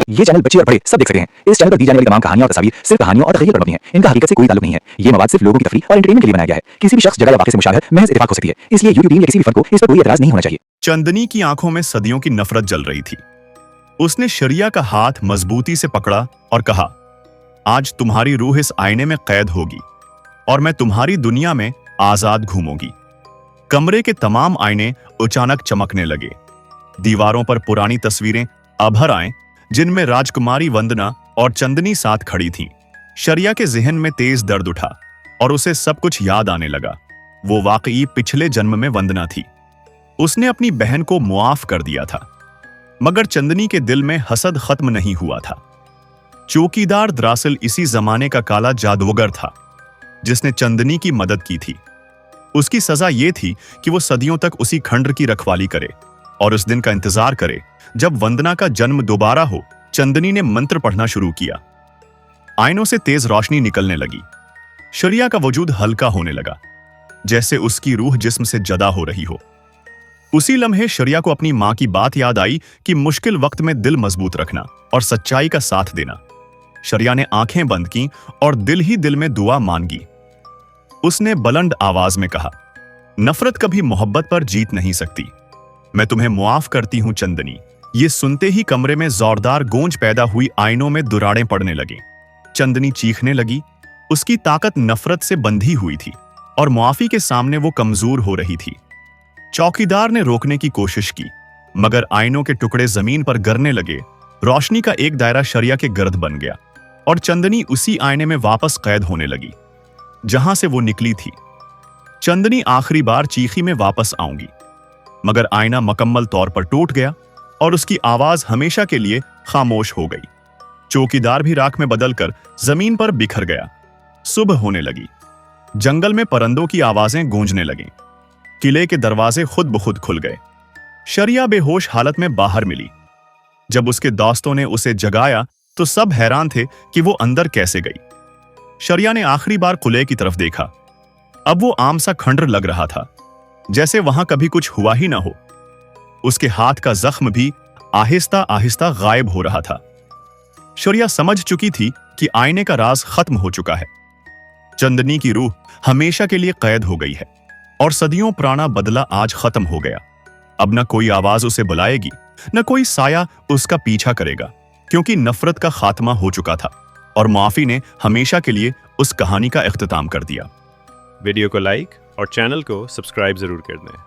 ये चैनल बच्चे और बड़े सब देख सकते हैं। इस चैनल पर दी जाने वाली तमाम कहानियां और तस्वीर सिर्फ कहानियों और तखरीर पर मबनी हैं। इनका हकीकत से कोई ताल्लुक नहीं है। ये मवाद सिर्फ लोगों की तफरीह और एंटरटेनमेंट के लिए बनाया गया है। किसी भी शख्स, जगह या वाक़े से मुशाबहत महज इत्तेफाक हो सकती है। इसलिए यूट्यूब टीम या किसी भी फर्द को इस पर कोई एतराज नहीं होना चाहिए। चंदनी की आंखों में सदियों की नफरत जल रही थी। उसने शरिया का हाथ मजबूती से पकड़ा और कहा, आज तुम्हारी रूह इस आईने में कैद होगी और मैं तुम्हारी दुनिया में आजाद घूमूंगी। कमरे के तमाम आईने अचानक चमकने लगे। दीवारों पर पुरानी तस्वीरें अभर आए, जिनमें राजकुमारी वंदना और चंदनी साथ खड़ी थीं। शरिया के जिहन में तेज दर्द उठा और उसे सब कुछ याद आने लगा। वो वाकई पिछले जन्म में वंदना थी। उसने अपनी बहन को मुआफ कर दिया था, मगर चंदनी के दिल में हसद खत्म नहीं हुआ था। चौकीदार दरअसल इसी जमाने का काला जादूगर था, जिसने चंदनी की मदद की थी। उसकी सजा यह थी कि वो सदियों तक उसी खंडर की रखवाली करे और उस दिन का इंतजार करे जब वंदना का जन्म दोबारा हो। चंदनी ने मंत्र पढ़ना शुरू किया। आईनों से तेज रोशनी निकलने लगी। शरिया का वजूद हल्का होने लगा, जैसे उसकी रूह जिस्म से जदा हो रही हो। उसी लम्हे शरिया को अपनी मां की बात याद आई कि मुश्किल वक्त में दिल मजबूत रखना और सच्चाई का साथ देना। शरिया ने आंखें बंद की और दिल ही दिल में दुआ मांगी। उसने बुलंद आवाज में कहा, नफरत कभी मोहब्बत पर जीत नहीं सकती। मैं तुम्हें मुआफ करती हूं चंदनी। ये सुनते ही कमरे में जोरदार गूंज पैदा हुई। आईनों में दुराड़ें पड़ने लगी। चंदनी चीखने लगी। उसकी ताकत नफरत से बंधी हुई थी और मुआफी के सामने वो कमजोर हो रही थी। चौकीदार ने रोकने की कोशिश की, मगर आईनों के टुकड़े जमीन पर गिरने लगे। रोशनी का एक दायरा शरिया के गर्द बन गया और चंदनी उसी आईने में वापस कैद होने लगी जहां से वो निकली थी। चंदनी आखिरी बार चीखी, में वापस आऊंगी, मगर आईना मुकम्मल तौर पर टूट गया और उसकी आवाज हमेशा के लिए खामोश हो गई। चौकीदार भी राख में बदलकर जमीन पर बिखर गया। सुबह होने लगी। जंगल में परिंदों की आवाजें गूंजने लगीं। किले के दरवाजे खुद ब खुद खुल गए। शरिया बेहोश हालत में बाहर मिली। जब उसके दोस्तों ने उसे जगाया तो सब हैरान थे कि वो अंदर कैसे गई। शरिया ने आखिरी बार किले की तरफ देखा। अब वो आम सा खंडर लग रहा था, जैसे वहां कभी कुछ हुआ ही ना हो। उसके हाथ का जख्म भी आहिस्ता आहिस्ता गायब हो रहा था। शरिया समझ चुकी थी कि आईने का राज खत्म हो चुका है। चंदनी की रूह हमेशा के लिए कैद हो गई है और सदियों पुराना बदला आज खत्म हो गया। अब न कोई आवाज उसे बुलाएगी, न कोई साया उसका पीछा करेगा, क्योंकि नफरत का खात्मा हो चुका था और मुआफी ने हमेशा के लिए उस कहानी का इख्तिताम कर दिया। वीडियो को लाइक और चैनल को सब्सक्राइब जरूर कर दें।